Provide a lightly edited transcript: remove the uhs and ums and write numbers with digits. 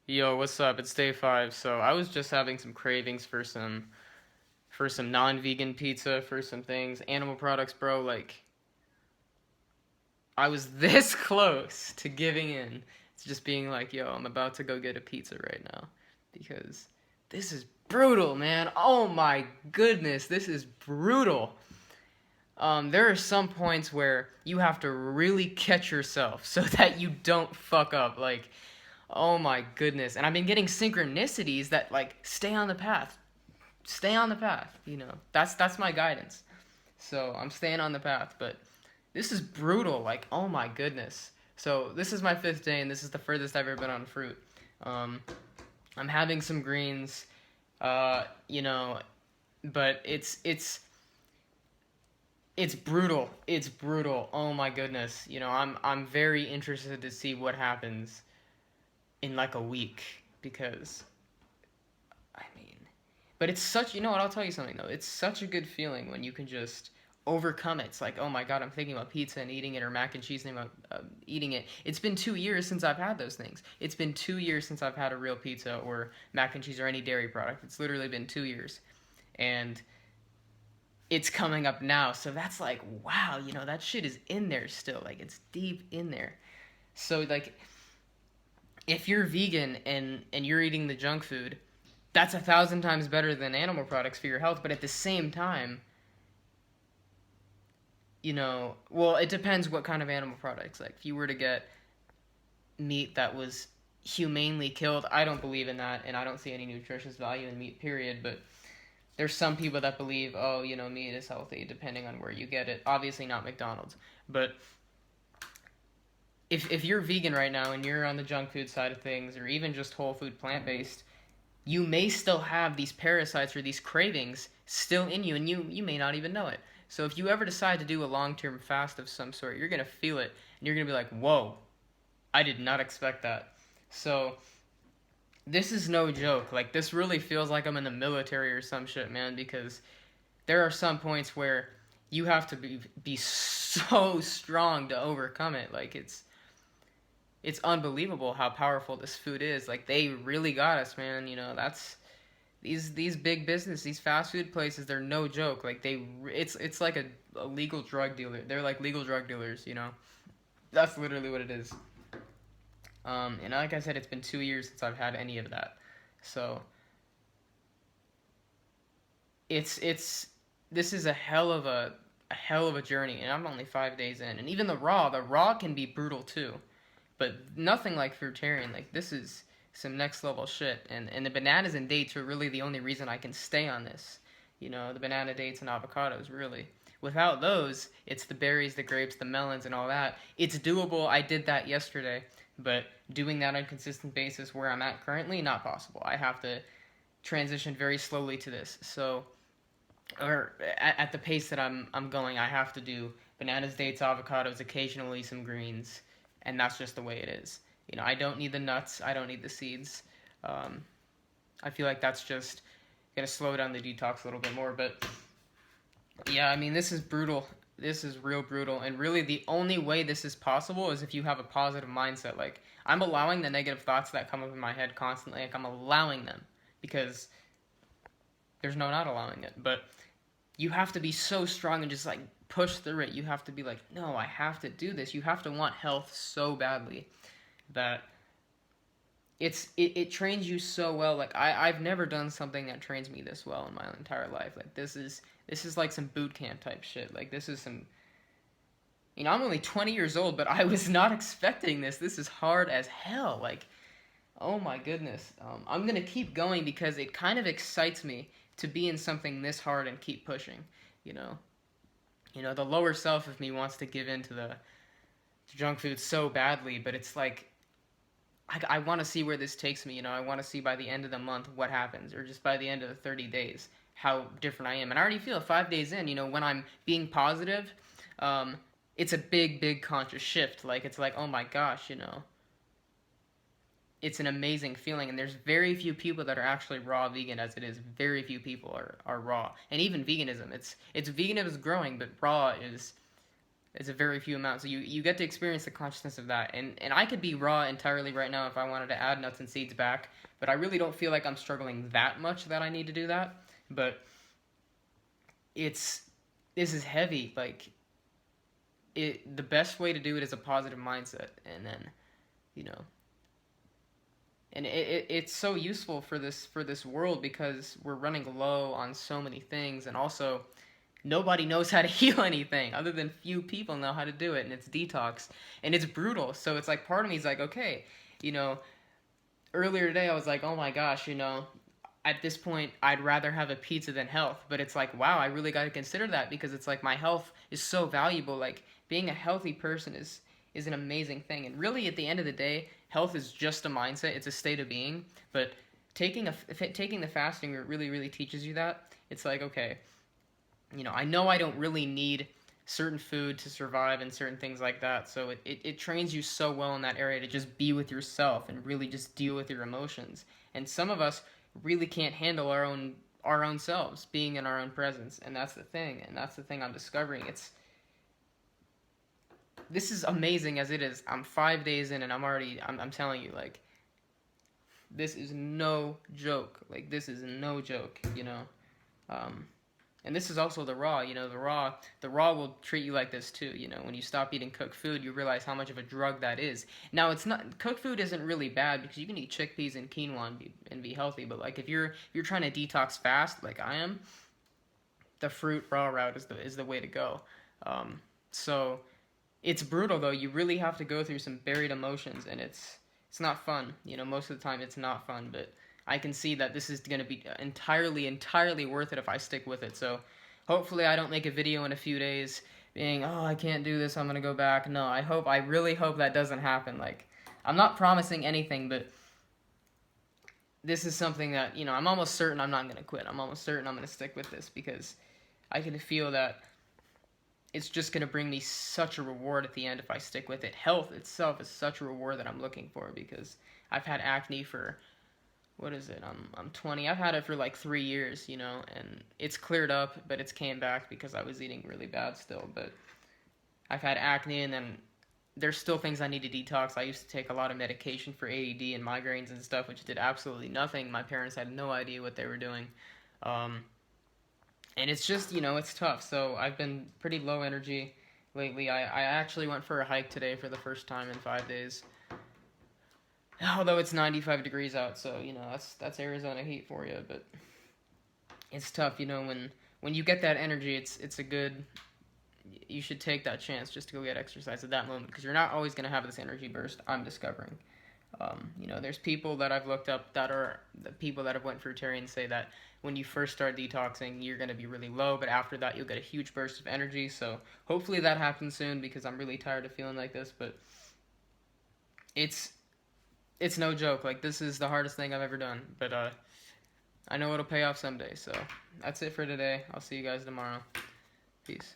Yo, what's up? It's day 5. So I was just having some cravings for some non-vegan pizza, for some things, animal products, bro. Like I was this close to giving in. It's just being like, yo, I'm about to go get a pizza right now because this is brutal, man. Oh my goodness, this is brutal. There are some points where you have to really catch yourself so that you don't fuck up. Like, oh my goodness. And I've been getting synchronicities that like stay on the path. Stay on the path, That's my guidance. So, I'm staying on the path, but this is brutal. Like, oh my goodness. So, this is my 5th day and this is the furthest I've ever been on fruit. Um I'm having some greens uh, you know, but it's brutal. It's brutal. Oh my goodness. I'm very interested to see what happens in like a week because I mean, but it's such, you know what, I'll tell you something though. It's such a good feeling when you can just overcome it. It's like, oh my god, I'm thinking about pizza and eating it, or mac and cheese and eating it. It's been 2 years since I've had those things. It's been 2 years since I've had a real pizza or mac and cheese or any dairy product. It's literally been 2 years. And it's coming up now. So that's like, wow, that shit is in there still. Like, it's deep in there. So, like, if you're vegan and you're eating the junk food, that's 1,000 times better than animal products for your health. But at the same time, well, it depends what kind of animal products. Like, if you were to get meat that was humanely killed, I don't believe in that, and I don't see any nutritious value in meat, period. But there's some people that believe, oh, meat is healthy, depending on where you get it. Obviously, not McDonald's. But if you're vegan right now and you're on the junk food side of things, or even just whole food plant based, you may still have these parasites or these cravings still in you, and you may not even know it. So if you ever decide to do a long-term fast of some sort, you're going to feel it, and you're going to be like, whoa, I did not expect that. So this is no joke. Like, this really feels like I'm in the military or some shit, man, because there are some points where you have to be so strong to overcome it. Like, it's unbelievable how powerful this food is. Like, they really got us, man. That's these big business, these fast food places. They're no joke. Like, it's like a legal drug dealer. They're like legal drug dealers. That's literally what it is. And like I said, it's been 2 years since I've had any of that. So it's this is a hell of a journey, and I'm only 5 days in. And even the raw can be brutal too, but nothing like Fruitarian. Like, this is some next level shit. And the bananas and dates are really the only reason I can stay on this. The banana, dates, and avocados, really. Without those, it's the berries, the grapes, the melons, and all that. It's doable. I did that yesterday, but doing that on a consistent basis where I'm at currently, not possible. I have to transition very slowly to this. So, or at the pace that I'm going, I have to do bananas, dates, avocados, occasionally some greens, and that's just the way it is. I don't need the nuts. I don't need the seeds. Um, I feel like that's just gonna slow down the detox a little bit more. But yeah, I mean, this is brutal. This is real brutal. And really, the only way this is possible is if you have a positive mindset. Like, I'm allowing the negative thoughts that come up in my head constantly. Like, I'm allowing them because there's no not allowing it. But you have to be so strong and just like push through it. You have to be like, no, I have to do this. You have to want health so badly that it trains you so well. Like, I've never done something that trains me this well in my entire life. Like, this is like some boot camp type shit. Like, this is some, I'm only 20 years old, but I was not expecting this. This is hard as hell. Like, oh my goodness. I'm gonna keep going because it kind of excites me to be in something this hard and keep pushing. You know, the lower self of me wants to give in to the junk food so badly, but it's like I want to see where this takes me. I want to see by the end of the month what happens, or just by the end of the 30 days how different I am. And I already feel 5 days in, when I'm being positive, it's a big, big conscious shift. Like, it's like, oh my gosh, it's an amazing feeling. And there's very few people that are actually raw vegan as it is. Very few people are raw. And even veganism, it's veganism is growing, but raw is It's a very few amount. So you get to experience the consciousness of that. And I could be raw entirely right now if I wanted to add nuts and seeds back, but I really don't feel like I'm struggling that much that I need to do that. But it's this is heavy. Like the best way to do it is a positive mindset, and then you know, and it's so useful for this world because we're running low on so many things, and also nobody knows how to heal anything other than few people know how to do it, and it's detox, and it's brutal. So it's like part of me is like, okay, you know, earlier today I was like, oh my gosh, you know, at this point I'd rather have a pizza than health. But it's like, wow, I really got to consider that because it's like my health is so valuable. Like being a healthy person is an amazing thing. And really at the end of the day, health is just a mindset. It's a state of being. But taking the fasting really teaches you that. It's like, okay, you know I don't really need certain food to survive and certain things like that. So it trains you so well in that area to just be with yourself and really just deal with your emotions. And some of us really can't handle our own selves being in our own presence, and that's the thing. And that's the thing I'm discovering. This is amazing as it is. I'm 5 days in and I'm telling you, like, this is no joke. Like, this is no joke, you know. And this is also the raw, you know, the raw will treat you like this too, you know. When you stop eating cooked food, you realize how much of a drug that is. Now, it's not, cooked food isn't really bad because you can eat chickpeas and quinoa and be healthy, but like if you're trying to detox fast like I am, the fruit raw route is the way to go. So it's brutal though. You really have to go through some buried emotions, and it's not fun. You know, most of the time it's not fun, but I can see that this is going to be entirely worth it if I stick with it. So hopefully I don't make a video in a few days being, oh, I can't do this, I'm going to go back. No, I really hope that doesn't happen. Like, I'm not promising anything, but this is something that, you know, I'm almost certain I'm not going to quit. I'm almost certain I'm going to stick with this because I can feel that it's just going to bring me such a reward at the end if I stick with it. Health itself is such a reward that I'm looking for because I've had acne for, what is it? I'm 20. I've had it for like 3 years, you know, and it's cleared up, but it's came back because I was eating really bad still. But I've had acne, and then there's still things I need to detox. I used to take a lot of medication for ADD and migraines and stuff, which did absolutely nothing. My parents had no idea what they were doing. And it's just, you know, it's tough. So I've been pretty low energy lately. I actually went for a hike today for the first time in 5 days. Although it's 95 degrees out, so, you know, that's Arizona heat for you. But it's tough, you know, when you get that energy, it's a good, you should take that chance just to go get exercise at that moment, because you're not always going to have this energy burst, I'm discovering. You know, there's people that I've looked up that are the people that have went fruitarian say that when you first start detoxing, you're going to be really low, but after that, you'll get a huge burst of energy. So hopefully that happens soon, because I'm really tired of feeling like this. But it's no joke. Like, this is the hardest thing I've ever done, but I know it'll pay off someday. So that's it for today. I'll see you guys tomorrow. Peace.